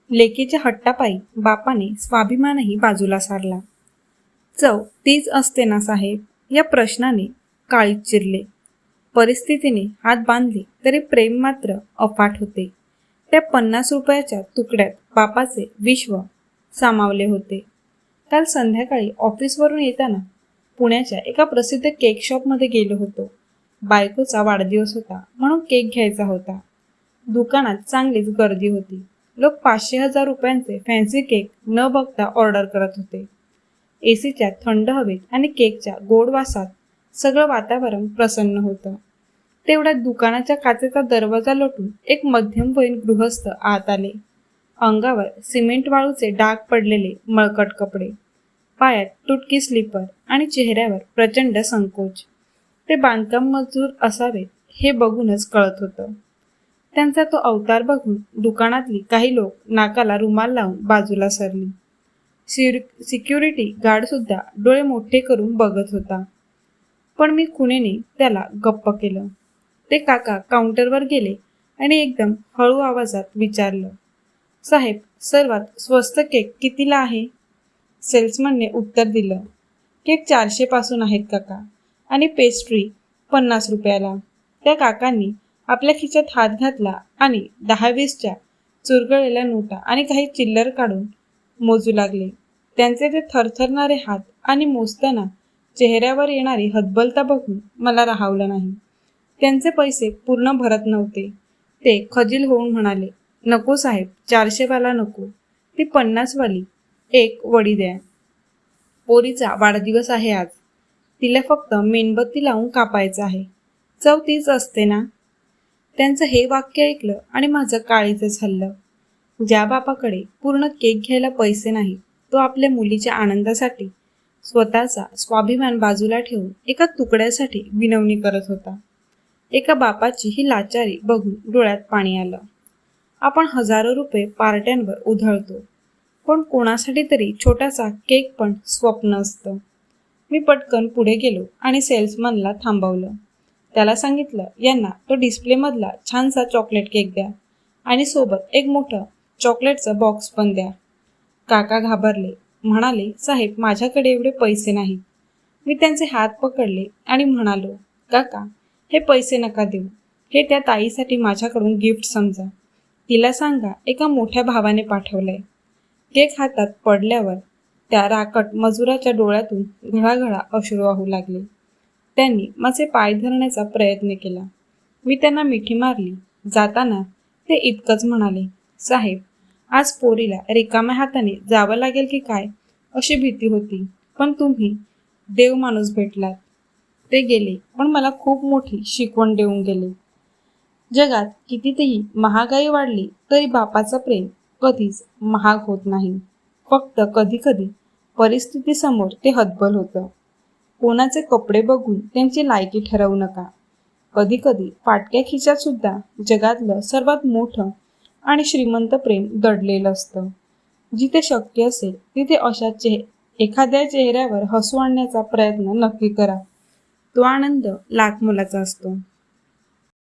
लेकीच्या हट्टापायी बापाने स्वाभिमानही बाजूला सारला. चव तीच असते ना साहेब, या प्रश्नाने काळीज चिरले. परिस्थितीने हात बांधले तरी प्रेम मात्र अफाट होते. त्या 50 रुपयाच्या तुकड्यात बापाचे विश्व सामावले होते. काल संध्याकाळी ऑफिसवरून येताना पुण्याच्या एका प्रसिद्ध केक शॉपमध्ये गेलो होतो. बायकोचा वाढदिवस होता म्हणून केक घ्यायचा होता. दुकानात चांगलीच गर्दी होती. लोक 500,000 रुपयांचे फॅन्सी केक न बघता ऑर्डर करत होते. एसीच्या थंड हवेत आणि केकच्या गोड वासात सगळं वातावरण प्रसन्न होतं. तेवढ्यात दुकानाच्या काचेचा दरवाजा लोटून एक मध्यमवयीन गृहस्थ आत आले. अंगावर सिमेंट वाळूचे डाग पडलेले मळकट कपडे, पायात तुटकी स्लीपर आणि चेहऱ्यावर प्रचंड संकोच. ते बांधकाम मजूर असावेत हे बघूनच कळत होतं. त्यांचा तो अवतार बघून दुकानातली काही लोक नाकाला रुमाल लावून बाजूला सरली. सिक्युरिटी गार्डसुद्धा डोळे मोठे करून बघत होता. पण मी खुणेने त्याला गप्प केलं. ते काका काउंटरवर गेले आणि एकदम हळू आवाजात विचारलं, साहेब, सर्वात स्वस्त केक कितीला आहे? सेल्समनने उत्तर दिलं, केक 400 पासून आहेत काका, आणि पेस्ट्री 50 रुपयाला. त्या काकांनी आपल्या खिशात हात घातला आणि 10-20च्या चुरगळलेल्या नोटा आणि काही चिल्लर काढून मोजू लागले. त्यांचे ते थरथरणारे हात आणि मोजताना चेहऱ्यावर येणारी हतबलता बघून मला राहावलं नाही. त्यांचे पैसे पूर्ण भरत नव्हते. ते खजील होऊन म्हणाले, नको साहेब, 400 वाला नको, ती 50 वाली एक वडी द्या. पोरीचा वाढदिवस आहे आज, तिला फक्त मेणबत्ती लावून कापायचं आहे. चव तीच असते ना? त्यांचं हे वाक्य ऐकलं आणि माझं काळीजच हललं. ज्या बापाकडे पूर्ण केक घ्यायला पैसे नाही, तो आपल्या मुलीच्या आनंदासाठी स्वतःचा स्वाभिमान बाजूला ठेवून एका तुकड्यासाठी विनवणी करत होता. एका बापाची ही लाचारी बघून डोळ्यात पाणी आलं. आपण हजारो रुपये पार्ट्यांवर उधळतो, पण कोणासाठी तरी छोटासा केक पण स्वप्न असतं. मी पटकन पुढे गेलो आणि सेल्समनला थांबवलं. त्याला सांगितलं, यांना तो डिस्प्लेमधला छानसा चॉकलेट केक द्या आणि सोबत एक मोठं चॉकलेटचं बॉक्स पण द्या. काका घाबरले. म्हणाले, साहेब, माझ्याकडे एवढे पैसे नाहीत. मी त्यांचे हात पकडले आणि म्हणालो, काका, हे पैसे नका देऊ. हे त्या ताईसाठी माझ्याकडून गिफ्ट समजा. तिला सांगा एका मोठ्या भावाने पाठवलंय. केक हातात पडल्यावर त्या राकट मजुराच्या डोळ्यातून घळाघळा अश्रू वाहू लागले. त्यांनी माझे पाय धरण्याचा प्रयत्न केला. मी त्यांना मिठी मारली. जाताना ते इतकंच म्हणाले, साहेब, आज पोरीला रिकाम्या हाताने जावं लागेल की काय अशी भीती होती, पण तुम्ही देव माणूस भेटलात. ते गेले, पण मला खूप मोठी शिकवण देऊन गेले. जगात कितीतरी महागाई वाढली तरी बापाचं प्रेम कधीच महाग होत नाही. फक्त कधीकधी परिस्थितीसमोर ते हतबल होतं. कोणाचे कपडे बघून त्यांची लायकी ठरवू नका. कधीकधी फाटक्या खिशात सुद्धा जगातलं सर्वात मोठं आणि श्रीमंत प्रेम दडलेलं असतं. जिथे शक्य असेल तिथे अशा एखाद्या चेहऱ्यावर हसू आणण्याचा प्रयत्न नक्की करा. तो आनंद लाख मोलाचा असतो.